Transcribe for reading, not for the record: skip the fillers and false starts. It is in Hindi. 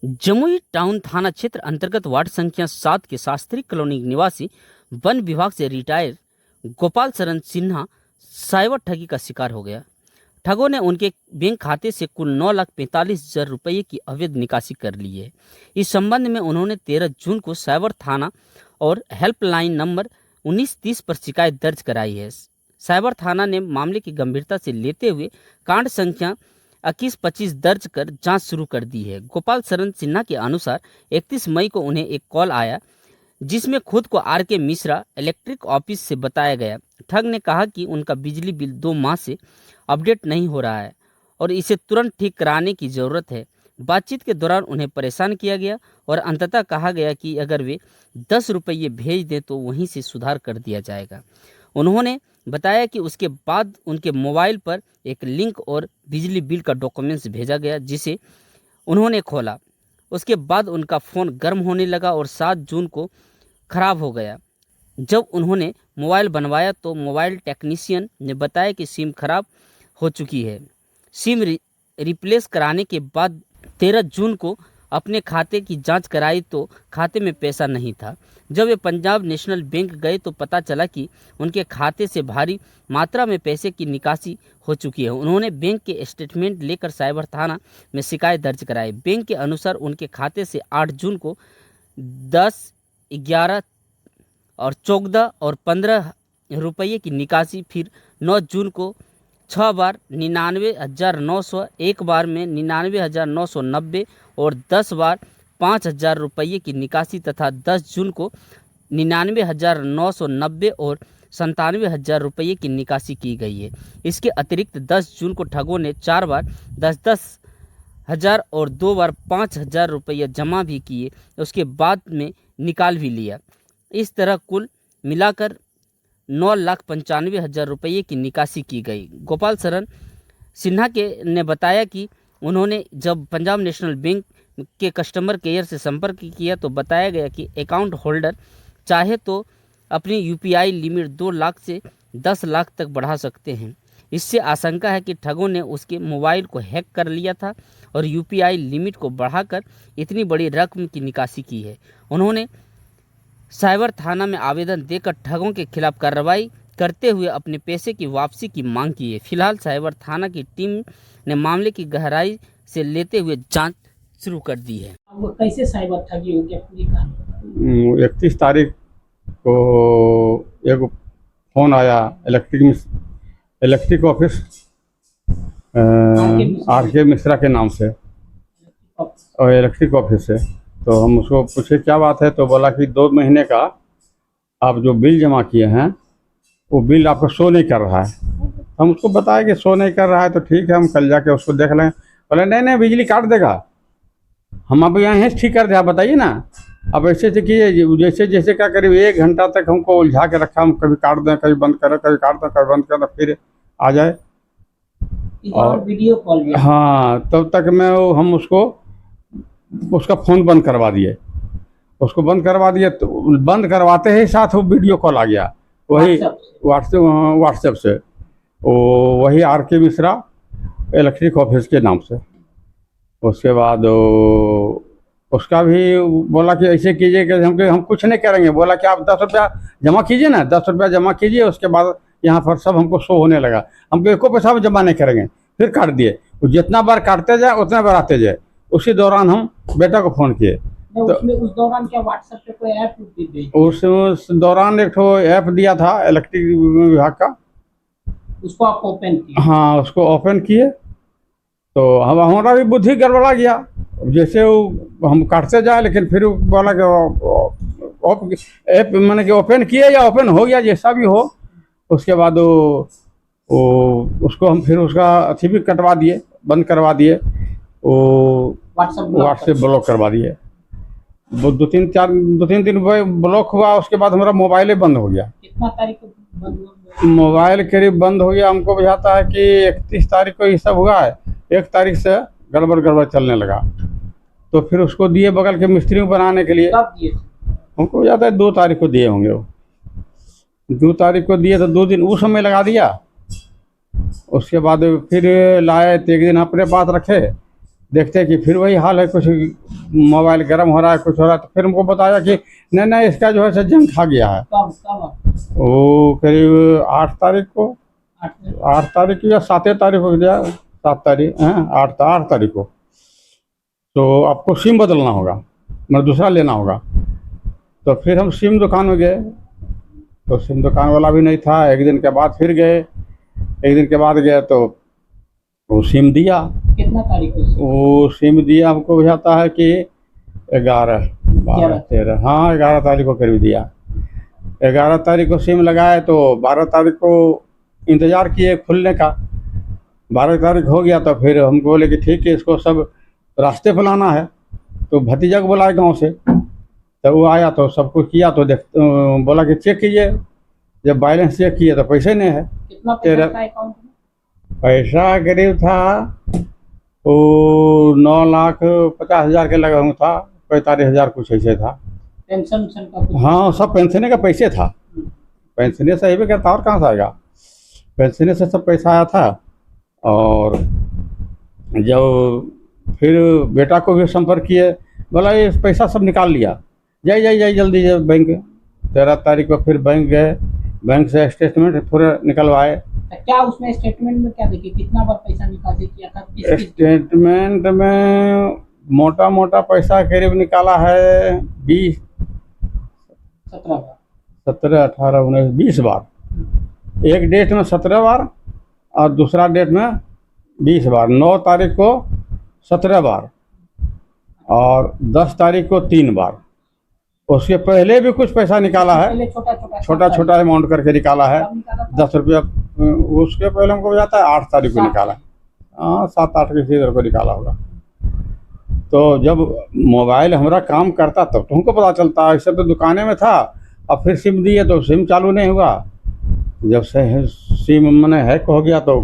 जमुई टाउन थाना क्षेत्र अंतर्गत वार्ड संख्या 7 के शास्त्री कॉलोनी निवासी वन विभाग से रिटायर गोपाल शरण सिन्हा साइबर ठगी का शिकार हो गया। ठगों ने उनके बैंक खाते से कुल 9,45,000 रुपये की अवैध निकासी कर ली है। इस संबंध में उन्होंने 13 जून को साइबर थाना और हेल्पलाइन नंबर 1930 पर शिकायत दर्ज कराई है। साइबर थाना ने मामले की गंभीरता से लेते हुए कांड संख्या 21-25 दर्ज कर जांच शुरू कर दी है। गोपाल शरण सिन्हा के अनुसार 31 मई को उन्हें एक कॉल आया जिसमें खुद को RK मिश्रा इलेक्ट्रिक ऑफिस से बताया गया। ठग ने कहा कि उनका बिजली बिल 2 माह से अपडेट नहीं हो रहा है और इसे तुरंत ठीक कराने की ज़रूरत है। बातचीत के दौरान उन्हें परेशान किया गया और अंततः कहा गया कि अगर वे 10 रुपये भेज दें तो वहीं से सुधार कर दिया जाएगा। उन्होंने बताया कि उसके बाद उनके मोबाइल पर एक लिंक और बिजली बिल का डॉक्यूमेंट्स भेजा गया जिसे उन्होंने खोला। उसके बाद उनका फ़ोन गर्म होने लगा और 7 जून को ख़राब हो गया। जब उन्होंने मोबाइल बनवाया तो मोबाइल टेक्नीशियन ने बताया कि सिम खराब हो चुकी है। सिम रिप्लेस कराने के बाद 13 जून को अपने खाते की जांच कराई तो खाते में पैसा नहीं था। जब वे पंजाब नेशनल बैंक गए तो पता चला कि उनके खाते से भारी मात्रा में पैसे की निकासी हो चुकी है। उन्होंने बैंक के स्टेटमेंट लेकर साइबर थाना में शिकायत दर्ज कराई। बैंक के अनुसार उनके खाते से 8 जून को 10, 11 और 14 और 15 रुपये की निकासी, फिर 9 जून को 6 बार 99,900, एक बार में 99,990 और 10 बार 5,000 रुपये की निकासी तथा 10 जून को 99,990 और 97,000 रुपये की निकासी की गई है। इसके अतिरिक्त 10 जून को ठगों ने 4 बार 10-10 हज़ार और 2 बार 5,000 रुपये जमा भी किए, उसके बाद में निकाल भी लिया। इस तरह कुल मिलाकर 9,95,000 रुपये की निकासी की गई। गोपाल शरण सिन्हा ने बताया कि उन्होंने जब पंजाब नेशनल बैंक के कस्टमर केयर से संपर्क किया तो बताया गया कि अकाउंट होल्डर चाहे तो अपनी UPI लिमिट 2 लाख से 10 लाख तक बढ़ा सकते हैं। इससे आशंका है कि ठगों ने उसके मोबाइल को हैक कर लिया था और UPI लिमिट को बढ़ाकर इतनी बड़ी रकम की निकासी की है। उन्होंने साइबर थाना में आवेदन देकर ठगों के खिलाफ कार्रवाई करते हुए अपने पैसे की वापसी की मांग की है। फिलहाल साइबर थाना की टीम ने मामले की गहराई से लेते हुए जांच शुरू कर दी है। वो कैसे साइबर ठगी हो गया, पूरी कहानी। 31 तारीख को एक फ़ोन आया इलेक्ट्रिक ऑफिस RK मिश्रा के नाम से और इलेक्ट्रिक ऑफिस से। तो हम उसको पूछे क्या बात है, तो बोला कि 2 महीने का आप जो बिल जमा किए हैं वो बिल आपको शो नहीं कर रहा है। हम उसको बताया कि शो नहीं कर रहा है तो ठीक है, हम कल जाके उसको देख लें। बोले नहीं बिजली काट देगा, हम अब यहाँ ठीक कर दे, आप बताइए ना। अब ऐसे कीजिए जैसे क्या करीब 1 घंटा तक हमको उलझा के रखा। हम कभी काट दें, कभी बंद करें, कभी काट दें, कभी बंद करें, फिर आ जाए और वीडियो कॉल भी। हाँ, तब तक हम उसका फ़ोन बंद करवा दिए। उसको बंद करवा दिए तो बंद करवाते ही साथ वो वीडियो कॉल आ गया, वही व्हाट्सएप से, वही RK मिश्रा इलेक्ट्रिक ऑफिस के नाम से। उसके बाद उसका भी बोला कि ऐसे कीजिए कि हम कुछ नहीं करेंगे। बोला कि आप 10 रुपया जमा कीजिए ना, 10 रुपया जमा कीजिए, उसके बाद यहाँ पर सब हमको शो होने लगा। हमको एको पैसा भी जमा नहीं करेंगे। फिर काट दिए। जितना बार काटते जाए उतना बार आते जाए। उसी दौरान हम बेटा को फ़ोन किए तो उस दौरान क्या व्हाट्सएप पे कोई ऐप दी? उस दौरान एक ठो ऐप दिया था इलेक्ट्रिक विभाग का, उसको आप ओपन किए? हाँ, उसको ओपन किए तो हमारा भी बुद्धि गड़बड़ा गया। जैसे वो हम काटते जाए, लेकिन फिर बोला कि ऐप मैंने कि ओपन किए या ओपन हो गया, जैसा भी हो। उसके बाद उसको हम फिर उसका अथी भी कटवा दिए, बंद करवा दिए, वो व्हाट्सएप ब्लॉक करवा दिए। वो 2-3 दिन ब्लॉक हुआ। उसके बाद हमारा मोबाइल बंद हो गया। कितना तारीख को बंद हुआ? मोबाइल करीब बंद हो गया। हमको बुझाता है कि 31 तारीख को ये सब हुआ है। 1 तारीख से गड़बड़ चलने लगा। तो फिर उसको दिए बगल के मिस्त्री को बनाने के लिए। कब दिए? हमको बुझाता है 2 तारीख को दिए होंगे। वो 2 तारीख को दिए तो 2 दिन उस समय लगा दिया। उसके बाद फिर लाए तो 1 दिन अपने पास रखे, देखते हैं कि फिर वही हाल है, कुछ मोबाइल गर्म हो रहा है, कुछ हो रहा है। तो फिर हमको बताया कि नहीं नहीं इसका जो है से जंग खा गया है। कब कब वो करीब 8 तारीख को, 8 तारीख या 7 तारीख को गया, 7 तारीख हैं, 8 तारीख को। तो आपको सिम बदलना होगा, मतलब दूसरा लेना होगा। तो फिर हम सिम दुकान में गए, तो सिम दुकान वाला भी नहीं था। एक दिन के बाद फिर गए, एक दिन के बाद गए तो वो सिम दिया। कितना तारीख को? वो सिम दिया हमको बुझाता है कि 11, 12, 13, हाँ 11 तारीख को करीब दिया। 11 तारीख को सिम लगाए तो 12 तारीख को इंतज़ार किए खुलने का। 12 तारीख हो गया तो फिर हमको बोले कि ठीक है इसको सब रास्ते पर लाना है। तो भतीजा को बुलाए गाँव से, तो वो आया तो सब कुछ किया। तो देख बोला कि चेक कीजिए। जब बैलेंस चेक किए तो पैसे नहीं है। कितना पैसा था अकाउंट में? पैसा करीब था वो 9,50,000 के लगा हुआ था, 45,000 कुछ ऐसे था। पेंशन उनशन का कुछ? हाँ सब पेंशने का पैसे था, पेंशने से ही भी करता, और कहाँ से आएगा। पेंशने से सब पैसा आया था। और जब फिर बेटा को भी संपर्क किए, बोला ये पैसा सब निकाल लिया, जाइए जल्दी जाइए बैंक। 13 तारीख को फिर बैंक गए, बैंक से स्टेटमेंट पूरा निकलवाए। तो क्या उसमें स्टेटमेंट में क्या देखिए कितना बार पैसा निकासी किया था? स्टेटमेंट में मोटा मोटा पैसा करीब निकाला है 20, 17 बार, 17, 18, 19, 20 बार। एक डेट में 17 बार और दूसरा डेट में 20 बार। 9 तारीख को 17 बार और 10 तारीख को 3 बार। उसके पहले भी कुछ पैसा निकाला है, पहले छोटा छोटा अमाउंट करके निकाला है। कब निकाला था? 10 रुपया उसके पहले हमको जाता है 8 तारीख को निकाला। हाँ 7-8 किसी तरह को निकाला होगा। तो जब मोबाइल हमारा काम करता तब तो हमको पता चलता है, ऐसे तो दुकाने में था। अब फिर सिम दिए तो सिम चालू नहीं हुआ। जब से सिम मैंने हैक हो गया तो